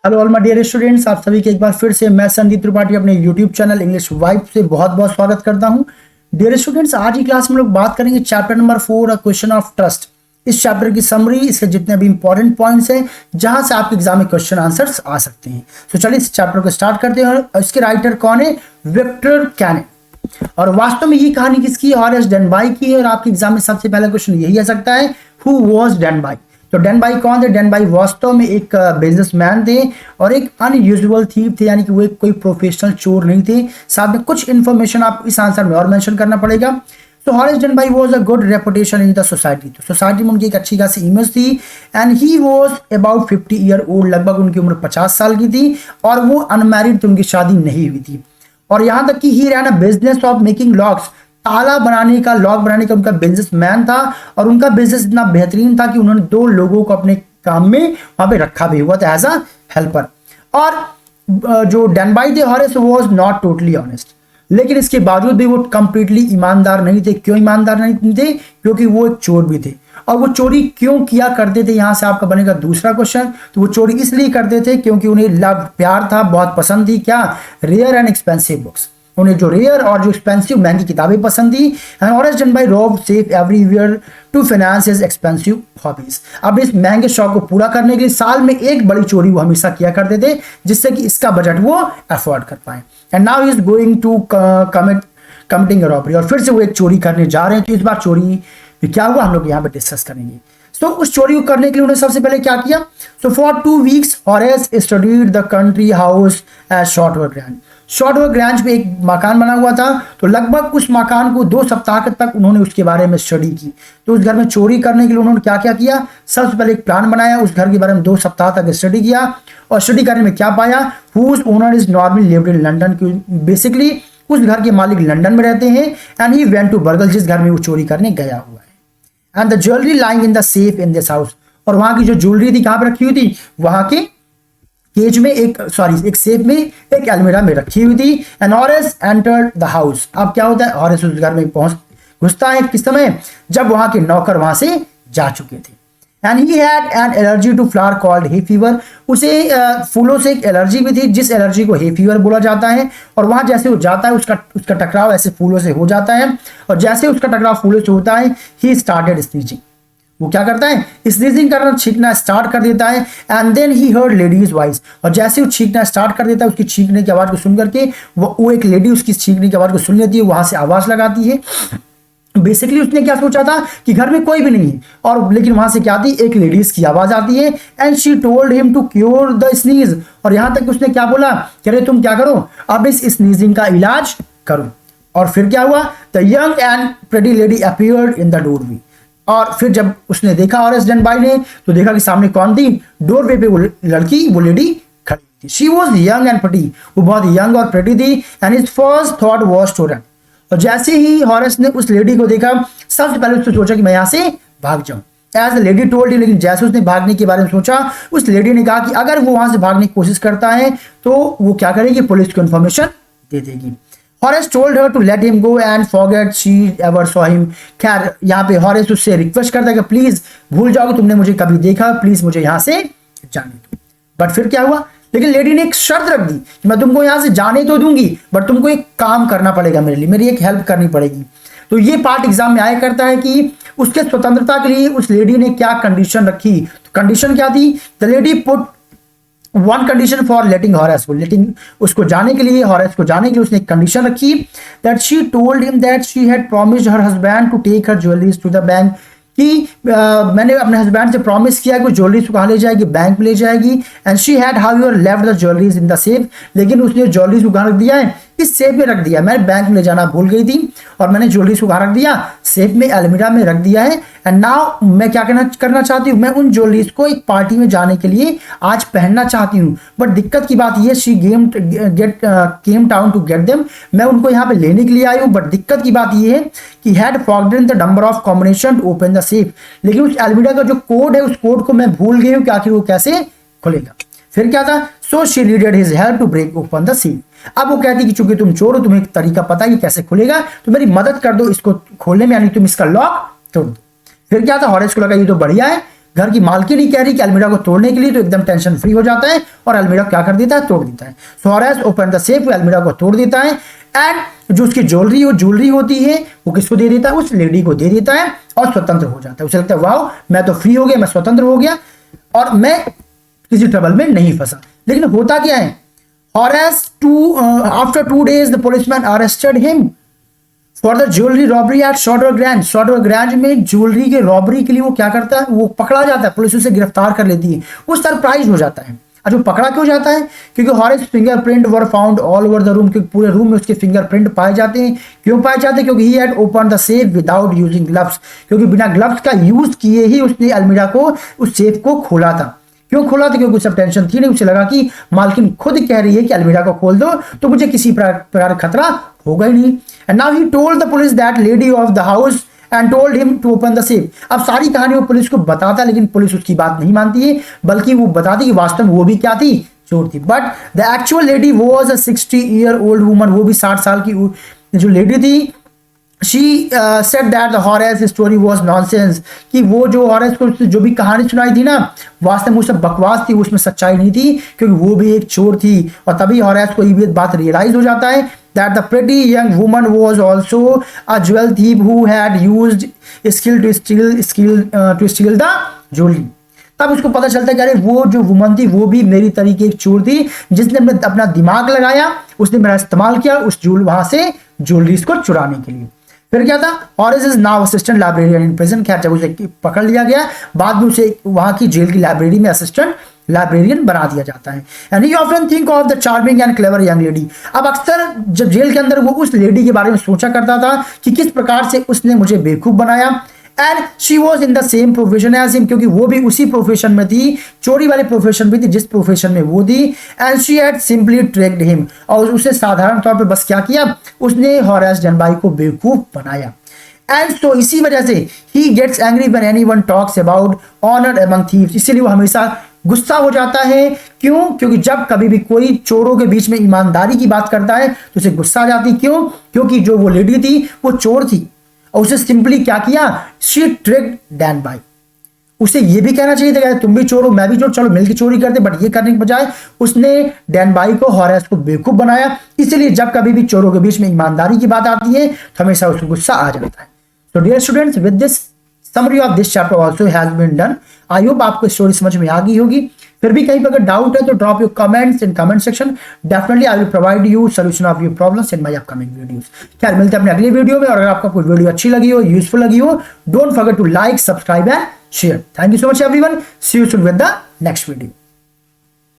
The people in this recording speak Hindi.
Hello all my dear students, आप सभी के एक बार फिर से मैं संदीप त्रिपाठी अपने यूट्यूब चैनल इंग्लिश वाइब से बहुत बहुत स्वागत करता हूं। डियर स्टूडेंट्स, आज की क्लास में लोग बात करेंगे chapter number 4 question of trust. इस चैप्टर की समरी, इसके जितने भी इंपॉर्टेंट पॉइंट्स हैं जहां से आपके एग्जाम में क्वेश्चन आंसर्स आ सकते हैं। तो चलिए इस चैप्टर को स्टार्ट करते हैं। इसके राइटर कौन है? Victor Canning. और वास्तव में ये कहानी किसकी है? हॉरेस डेनबाई की है। और आपके एग्जाम में सबसे पहला क्वेश्चन यही आ सकता है, हु वाज डेनबाई। तो डेनबाई कौन थे? डेनबाई वास्तव में एक बिजनेसमैन थे और एक अनयूजुअल थीव थे, यानी कि वो एक कोई प्रोफेशनल चोर नहीं थे। साथ में कुछ इन्फॉर्मेशन आप इस आंसर में और मेंशन करना पड़ेगा। तो Horace Denby was a good reputation in the society. तो सोसाइटी में उनकी एक अच्छी खासी इमेज थी। And he was about 50 year old. लगभग उनकी उम्र 50 साल की थी और वो अनमैरिड थे, उनकी शादी नहीं हुई थी। और यहां तक कि he ran a business of making locks. ताला बनाने का, लॉक बनाने का उनका बिजनेसमैन था। और उनका बिजनेस इतना बेहतरीन था कि उन्होंने 2 लोगों को अपने काम में वहां पे रखा भी हुआ था एज अ हेल्पर। और जो डेनबाई थे, Horace was not totally honest. लेकिन इसके बावजूद भी वो कंप्लीटली ईमानदार नहीं थे। क्यों ईमानदार नहीं थे? क्योंकि वो एक चोर भी थे। और वो चोरी क्यों किया करते थे, यहां से आपका बनेगा दूसरा क्वेश्चन। तो वो चोरी इसलिए करते थे क्योंकि उन्हें लव, प्यार था, बहुत पसंद थी क्या? Rare and expensive books. उन्हें जो रेयर और जो एक्सपेंसिव महंगी किताबें पसंद थी। And Horace Denby rob safe everywhere to finance his expensive hobbies. अब इस महंगे शौक को पूरा करने के लिए साल में एक बड़ी चोरी वो हमेशा किया करते थे, जिससे कि इसका बजट वो अफोर्ड कर पाए। And now he is going to committing robbery. और फिर से वो एक चोरी करने जा रहे हैं। तो इस बार चोरी में क्या हुआ, हम लोग यहाँ पे डिस्कस करेंगे। तो उस चोरी को करने के लिए उन्होंने सबसे पहले क्या किया? So for 2 weeks Horace studied the country house at Shortworth Grange. Shortworth Grange पे एक मकान बना हुआ था। तो लगभग उस मकान को 2 सप्ताह तक उन्होंने उसके बारे में स्टडी की। तो उस घर में चोरी करने के लिए उन्होंने क्या क्या किया? सबसे पहले एक प्लान बनाया, उस घर के बारे में 2 सप्ताह तक स्टडी किया। और स्टडी करने में क्या पाया? Whose owner is normally lived in London. Basically उस घर के मालिक लंदन में रहते हैं। And he went to burgle, जिस घर में वो चोरी करने गया हुआ है। And the jewellery lying in the safe in this house. और वहां की जो ज्वेलरी थी कहां पर रखी हुई थी? वहां के केज में, एक सेफ में, एक अलमीरा में रखी हुई थी। And Horace entered the house. अब क्या होता है? हॉरेस उस घर में घुसता है किस समय? जब वहां के नौकर वहां से जा चुके थे। And he had an allergy to flower called hay fever. उसे फूलों से एक एलर्जी भी थी, जिस एलर्जी को हे फीवर बोला जाता है। और वहां जैसे वो जाता है, उसका टकराव ऐसे फूलों से हो जाता है। और जैसे उसका टकराव फूलों से होता है, ही स्टार्टेड स्नीजिंग। वो क्या करता है? स्नीजिंग करना, छींकना स्टार्ट कर देता है। And then he heard ladies voice. और जैसे वो छींकना स्टार्ट कर देता है, उसकी छींकने की आवाज को सुन करके वो एक लेडी उसकी छींकने की आवाज को सुन लेती है, वहां से आवाज लगाती है। बेसिकली उसने क्या सोचा था कि घर में कोई भी नहीं है, और लेकिन वहां से क्या आती? एक लेडीज की आवाज आती है। And she told him to cure the sneeze. और यहां तक उसने क्या बोला? कह रहे तुम क्या करो, अब इस स्नीजिंग का इलाज करो। और फिर क्या हुआ? The young and pretty lady appeared in the doorway. और फिर जब उसने देखा हॉरेस डेनबाई ने, तो देखा कि सामने कौन थी? डोरवे पे वो लड़की, वो लेडी खड़ी थी। She was young and pretty. वो बहुत यंग और प्रेटी थी। And his first thought was to run. और जैसे ही हॉरेस ने उस लेडी को देखा, सबसे पहले उसने सोचा कि मैं यहां से भाग जाऊं। As the lady told him. लेकिन जैसे उसने भागने के बारे में सोचा, उस लेडी ने कहा कि अगर वो वहां से भागने की कोशिश करता है तो वो क्या करेगी? पुलिस को इंफॉर्मेशन दे देगी। Horace told her to let him go and forget she ever saw him. खैर यहाँ पे हॉरेस उससे रिक्वेस्ट करता है कि प्लीज भूल जाओ कि तुमने मुझे कभी देखा, प्लीज मुझे यहाँ से जाने दो। बट फिर क्या हुआ? लेकिन लेडी ने एक शर्त रख दी कि मैं तुमको यहाँ से जाने तो दूंगी, बट तुमको एक काम करना पड़ेगा मेरे लिए, मेरी एक हेल्प करनी पड़ेगी। तो ये पार्ट एग्जाम में आया करता है कि उसके स्वतंत्रता के लिए उस लेडी ने क्या कंडीशन रखी। तो कंडीशन क्या थी? The lady put one condition for letting Horace. उसको जाने के लिए, हॉरेस को जाने के लिए उसने एक कंडीशन रखी, that she told him that she had promised her husband to take her jewelleries to the bank. कि मैंने अपने हस्बैंड से प्रॉमिस किया कि ज्वेलरीज को कहाँ ले जाएगी? बैंक में ले जाएगी। And she had however left the jewelleries in the safe. लेकिन उसने ज्वेलरीज को कहाँ रख दिया है? इस सेफ में रख दिया। मैंने बैंक में ले जाना भूल गई थी और मैंने ज्वेलरीज को कहाँ रख दिया? सेफ में, अलमीरा में रख दिया है। एंड नाउ मैं क्या करना चाहती हूँ? मैं उन ज्वेलरीज को एक पार्टी में जाने के लिए आज पहनना चाहती हूँ। बट दिक्कत की बात यह, she came town to get them. मैं उनको यहाँ पे लेने के लिए आई हूँ। बट दिक्कत की बात यह है कि had forgotten the number of combination to open the safe. लेकिन उस अलमीरा का जो कोड है, उस कोड को मैं भूल गई हूँ कि आखिर वो कैसे खुलेगा। फिर क्या था? So she needed his help to break open the safe. अब वो कहती कि चूंकि तुम चोर हो, तुम्हें एक तरीका पता है कि कैसे खुलेगा, तो मेरी मदद कर दो इसको खोलने में, यानी तुम इसका लॉक तोड़ दो। फिर क्या था? हॉरेस को लगा ये तो बढ़िया है, घर की मालकिन ही कह रही कि अलमीरा को तोड़ने के लिए, तो एकदम टेंशन फ्री हो जाता है और अलमीरा क्या कर देता है, तोड़ देता है। सो हॉरेस ओपन द सेफ, अलमीरा को तोड़ देता है एंड जो उसकी ज्वेलरी होती है वो किसको दे देता है, उस लेडी को दे देता है और स्वतंत्र हो जाता है। उसे लगता है वाह मैं तो फ्री हो गया, मैं स्वतंत्र हो गया और मैं किसी ट्रबल में नहीं फंसा। लेकिन होता क्या है, Horace after 2 days the policeman arrested him for the jewellery robbery at Shortwear Grange. Shortwear Grange में ज्वेलरी के रॉबरी के लिए वो क्या करता है, वो पकड़ा जाता है, पुलिस उसे गिरफ्तार कर लेती है। वो सरप्राइज हो जाता है। अच्छा, वो पकड़ा क्यों जाता है, क्योंकि Horace fingerprint were found all over the room, क्योंकि पूरे रूम में उसके फिंगरप्रिंट पाए जाते हैं। क्यों पाए जाते हैं, क्योंकि he had open the safe without using gloves, क्योंकि बिना ग्लव्स का यूज किए ही उसने अलमीरा को, उस सेफ को खोला था। क्यों खोला था, क्योंकि सब टेंशन थी नहीं, उसे लगा कि मालकिन खुद कह रही है कि अलमीरा को खोल दो तो मुझे किसी प्रकार खतरा होगा ही नहीं। And now he told the police that lady of the house and told him to open the safe. अब सारी कहानी वो पुलिस को बताता, लेकिन पुलिस उसकी बात नहीं मानती है, बल्कि वो बताती कि वास्तव में वो भी क्या थी, चोर थी। But the actual lady was a 60-year-old woman, वो भी 60 साल की जो लेडी थी। She said that the Horace story was nonsense, कि वो जो हॉरेस को जो भी कहानी सुनाई थी ना, वास्तव में वो सब बकवास थी, उसमें सच्चाई नहीं थी, क्योंकि वो भी एक चोर थी। और तभी हॉरेस को ये बात रियलाइज हो जाता है that the pretty young woman was also a jewel thief who had used skill to steal the jewelry। तब उसको पता चलता है कि अरे वो जो वुमन थी वो भी मेरी तरीके एक चोर थी, जिसने अपना दिमाग लगाया, उसने मेरा इस्तेमाल किया उस वहां से ज्वेलरीज को चुराने के लिए। फिर क्या था, Horace is now assistant librarian in prison. खैर जब उसे पकड़ लिया गया, बाद में उसे वहां की जेल की लाइब्रेरी में असिस्टेंट लाइब्रेरियन बना दिया जाता है। And he often think of the charming and clever young lady. अब अक्सर जब जेल के अंदर वो उस लेडी के बारे में सोचा करता था कि किस प्रकार से उसने मुझे बेवकूफ बनाया। And she was in the same profession as him, क्योंकि वो भी उसी प्रोफेशन में थी, चोरी वाले प्रोफेशन में थी जिस प्रोफेशन में वो थी। And she had simply tricked him, और उसे साधारण तौर पे बस क्या किया, उसने हॉरेस जनबाई को बेवकूफ बनाया। एंड सो इसी वजह से ही gets angry when anyone talks about honour among thieves, इसीलिए वो हमेशा गुस्सा हो जाता है। क्यों, क्योंकि जब कभी भी कोई चोरों के बीच में ईमानदारी की बात करता है तो उसे गुस्सा आ जाती। क्यों, क्योंकि जो वो लेडी थी वो चोर थी और उसे सिंपली क्या किया, शी ट्रिक्ड डैन बाई। उसे ये भी कहना चाहिए था कि तुम भी चोर हो मैं भी चोर, चलो मिलकर चोरी करते, बट ये करने के बजाय उसने डैन बाई को, हॉरेस को बेवकूफ बनाया। इसलिए जब कभी भी चोरों के बीच में ईमानदारी की बात आती है तो हमेशा उसको गुस्सा आ जाता है। तो dear students, with this summary of this chapter also has been done. I hope आपको स्टोरी समझ में आ गई होगी। फिर भी कहीं पर अगर डाउट है तो drop your comments in comment section. Definitely I will provide you solution of your problems in my upcoming videos. खैर मिलते हैं अपने अगले वीडियो में, और अगर आपको कोई वीडियो अच्छी लगी हो, यूजफुल लगी हो, don't forget to like, subscribe and share. Thank you so much everyone, see you soon with the next video.